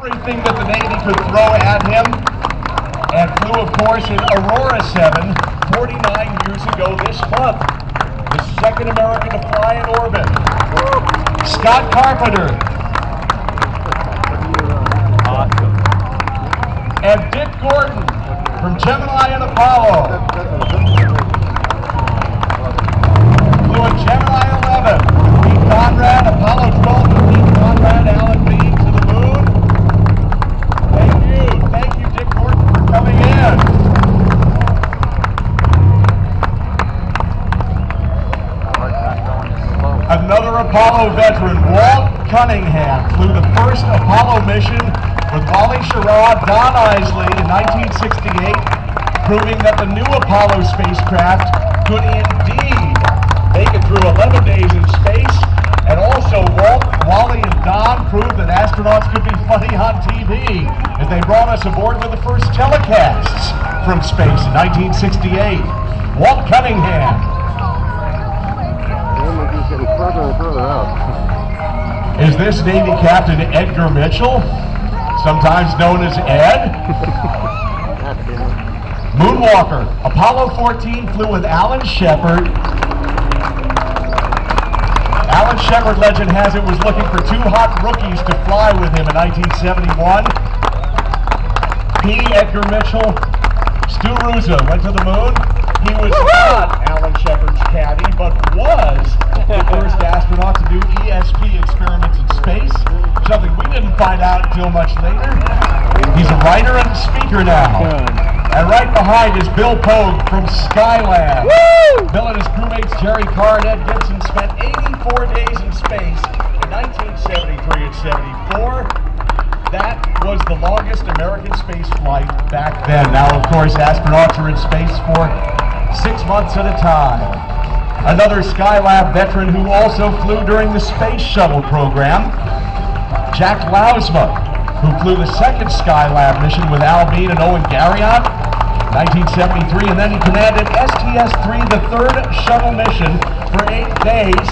everything that the Navy could throw at him, and flew, of course, in Aurora 7 49 years ago this month. The second American to fly in orbit. Scott Carpenter. Awesome. And Dick Gordon from Gemini and Apollo. Flew in Gemini 11. Pete Conrad, Apollo 12 with Pete Conrad, Alan Bean to the moon. Thank you, Dick Gordon, for coming in. Another Apollo veteran, Walt Cunningham, flew the first Apollo mission with Wally Schirra, Don Isley in 1968, proving that the new Apollo spacecraft could indeed make it through 11 days in space. And also Walt, Wally, and Don proved that astronauts could be funny on TV as they brought us aboard with the first telecasts from space in 1968. Walt Cunningham. Getting further and further out. Is this Navy Captain Edgar Mitchell, sometimes known as Ed? Moonwalker. Apollo 14 flew with Alan Shepard. Alan Shepard, legend has it, was looking for two hot rookies to fly with him in 1971. P. Edgar Mitchell. Stu Ruzza went to the moon. He was not Alan Shepard's caddy, but was the first astronaut to do ESP experiments in space, something we didn't find out until much later. He's a writer and a speaker now. And right behind is Bill Pogue from Skylab. Bill and his crewmates Jerry Carr and Ed Gibson spent 84 days in space in 1973 and 74. That was the longest American space flight back then. Now, of course, astronauts are in space for 6 months at a time. Another Skylab veteran who also flew during the Space Shuttle program, Jack Lausma, who flew the second Skylab mission with Al Bean and Owen Garriott, 1973, and then he commanded STS-3, the third shuttle mission, for 8 days.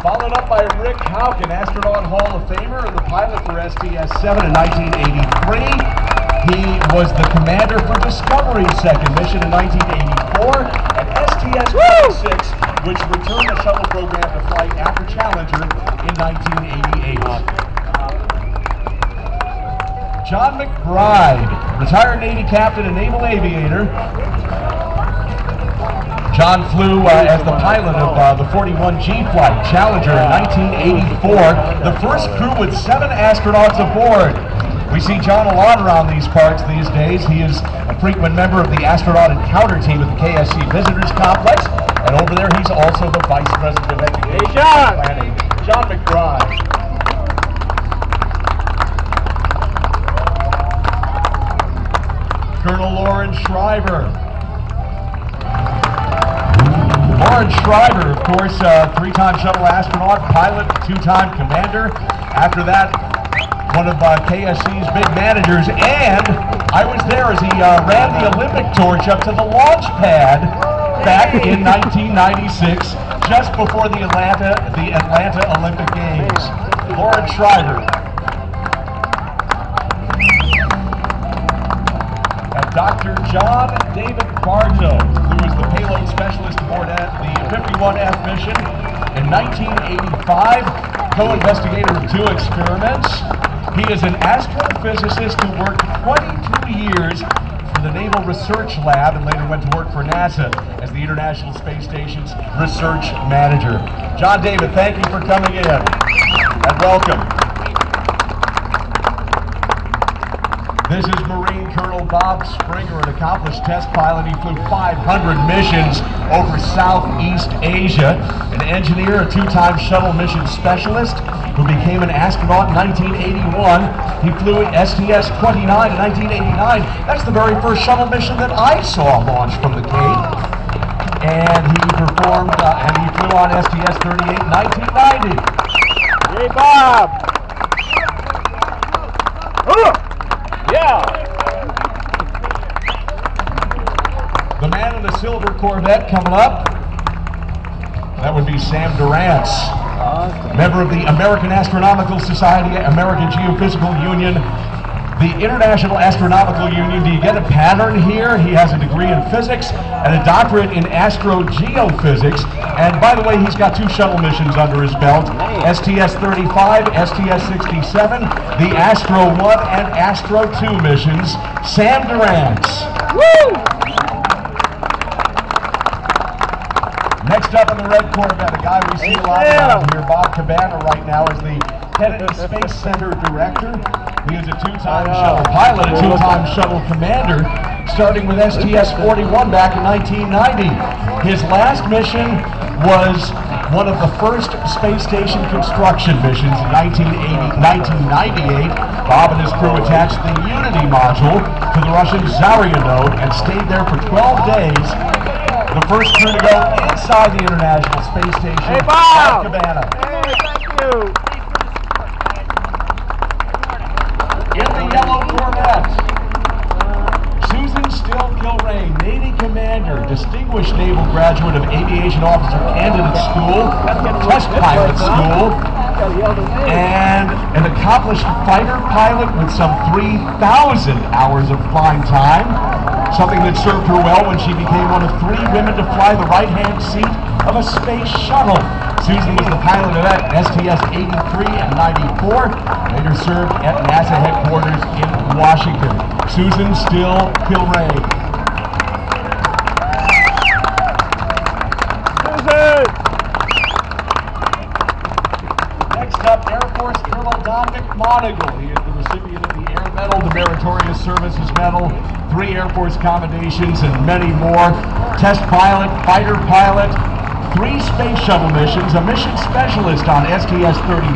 Followed up by Rick Houken, Astronaut Hall of Famer and the pilot for STS-7 in 1983. He was the commander for Discovery's second mission in 1984, and STS-26, which returned the shuttle program to flight after Challenger in 1988. John McBride, retired Navy captain and naval aviator. John flew as the pilot of the 41G flight, Challenger, in 1984, the first crew with 7 astronauts aboard. We see John a lot around these parts these days. He is a frequent member of the astronaut encounter team at the KSC Visitors Complex, and over there he's also the Vice President of Education and Planning, John McBride. Colonel Lauren Shriver. Lauren Shriver, of course, 3-time shuttle astronaut, pilot, 2-time commander. After that, one of KSC's big managers, and I was there as he ran the Olympic torch up to the launch pad back in 1996, just before the Atlanta Olympic Games. Lauren Shriver. And Dr. John David Bartow, who was the payload specialist aboard the 51F mission in 1985, co-investigator of 2 experiments. He is an astrophysicist who worked 22 years for the Naval Research Lab and later went to work for NASA as the International Space Station's research manager. John David, thank you for coming in and welcome. This is Marine Colonel Bob Springer, an accomplished test pilot. He flew 500 missions over Southeast Asia, an engineer, a 2-time shuttle mission specialist who became an astronaut in 1981. He flew STS-29 in 1989. That's the very first shuttle mission that I saw launched from the Cape. And he performed, and he flew on STS-38 in 1990. Hey, Bob! Yeah! The man in the silver Corvette coming up, that would be Sam Durant's. Member of the American Astronomical Society, American Geophysical Union, the International Astronomical Union. Do you get a pattern here? He has a degree in physics and a doctorate in astrogeophysics. And by the way, he's got 2 shuttle missions under his belt, STS-35, STS-67, the Astro 1 and Astro 2 missions. Sam Durrance. Woo! Next up in the red Corvette, a guy we see a lot around here, Bob Cabana right now is the Kennedy Space Center Director. He is a 2-time shuttle pilot, a 2-time shuttle commander, starting with STS-41 back in 1990. His last mission was one of the first space station construction missions in 1998. Bob and his crew attached the Unity module to the Russian Zarya node and stayed there for 12 days. The first crew to go inside the International Space Station. Hey, Bob! Cabana. Hey, thank you. In the yellow Corvette, Susan Still Kilrain, Navy Commander, distinguished naval graduate of Aviation Officer Candidate School, Test Pilot School, and an accomplished fighter pilot with some 3,000 hours of flying time, something that served her well when she became one of 3 women to fly the right-hand seat of a space shuttle. Susan was the pilot of STS-83 and 94, later served at NASA headquarters in Washington. Susan Still Kilrain. Susan! Next up, Air Force Colonel Don McMonagle. He is the recipient of the Air Medal, the Meritorious Services Medal, 3 Air Force commendations, and many more. Test pilot, fighter pilot, 3 space shuttle missions, a mission specialist on STS-39,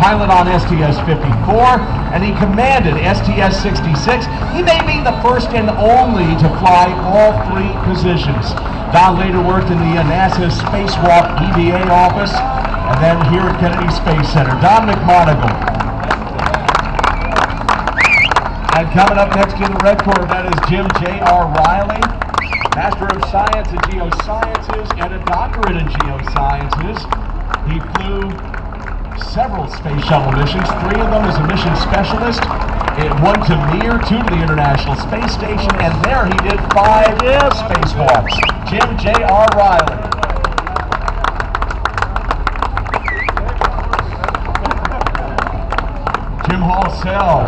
pilot on STS-54, and he commanded STS-66. He may be the first and only to fly all 3 positions. Don later worked in the NASA Spacewalk EVA office, and then here at Kennedy Space Center. Don McMonagle. And coming up next in the red Corvette is Jim J.R. Riley, Master of Science in Geosciences and a doctorate in Geosciences. He flew several space shuttle missions, 3 of them as a mission specialist, 1 to Mir, 2 to the International Space Station, and there he did 5 spacewalks. Jim J.R. Riley. Jim Halsell.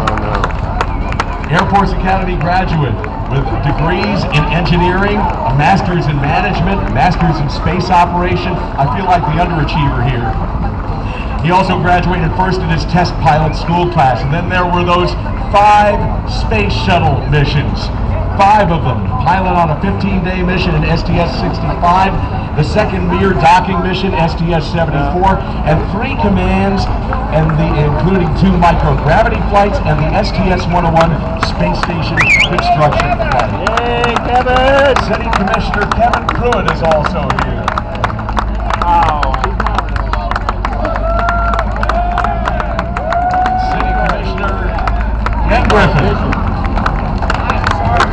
Air Force Academy graduate with degrees in engineering, a master's in management, a master's in space operation. I feel like the underachiever here. He also graduated first in his test pilot school class, and then there were those 5 space shuttle missions. 5 of them. Pilot on a 15-day mission in STS-65, the second Mir docking mission, STS-74, and 3 commands, and including 2 microgravity flights and the STS-101 space station construction flight. Hey, Kevin! City Commissioner Kevin Pruitt is also here. City Commissioner Ken Griffin.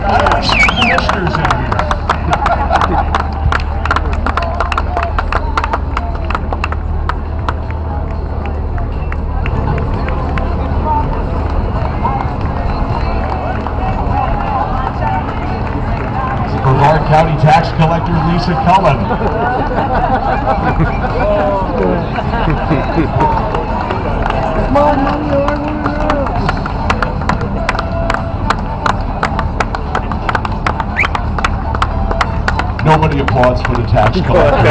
I wish the commissioners in here. Brevard County Tax Collector Lisa Cullen. Come on, Nobody applauds for the tax collector.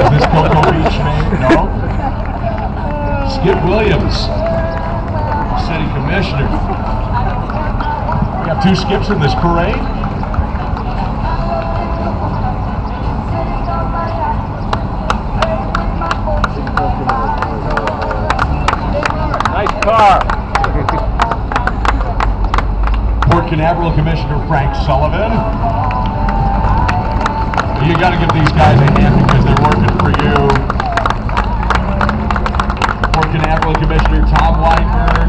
Is this Cocoa Beach name? No? Skip Williams, City Commissioner. We have 2 skips in this parade. Nice car. Port Canaveral Commissioner Frank Sullivan. You got to give these guys a hand because they're working for you. Port Canaveral Commissioner Tom Weinberg.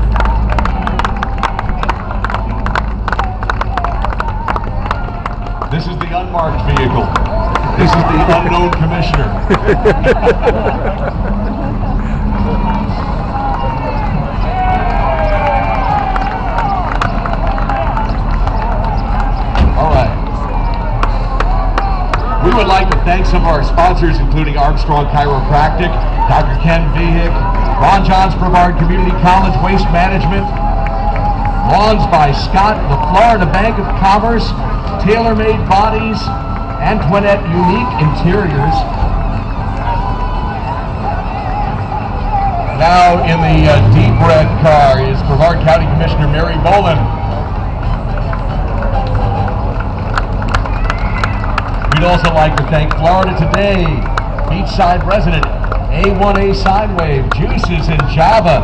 This is the unmarked vehicle. All right. We would like to thank some of our sponsors, including Armstrong Chiropractic, Dr. Ken Vihick, Ron Johns Brevard Community College Waste Management, Lawns by Scott, the Florida Bank of Commerce, Tailor-Made Bodies, Antoinette Unique Interiors. Now in the deep red car is Brevard County Commissioner Mary Boland. We'd also like to thank Florida Today, Beachside Resident, A1A Sidewave, Juices in Java,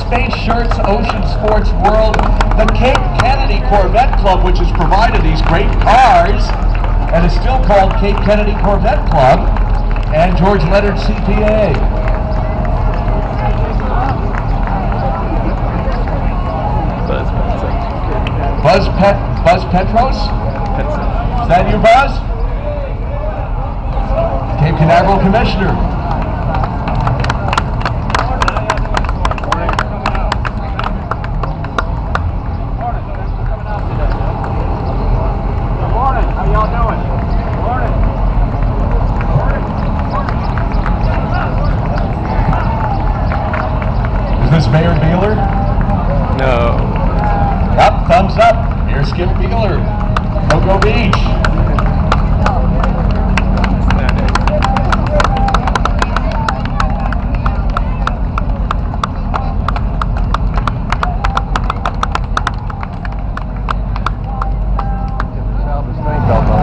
Space Shirts, Ocean Sports World, the Cape Kennedy Corvette Club, which has provided these great cars and is still called Cape Kennedy Corvette Club, and George Leonard CPA. Buzz Petros? Is that you, Buzz? Cape Canaveral Commissioner. Good morning. How y'all doing? Good morning. Is this Mayor Beeler? No. Yep, thumbs up. Here's Skip Beeler. Cocoa Beach.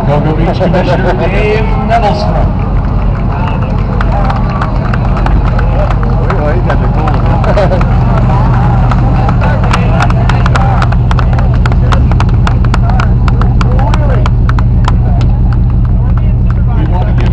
Cocoa Beach Commissioner Dave Nevilleström.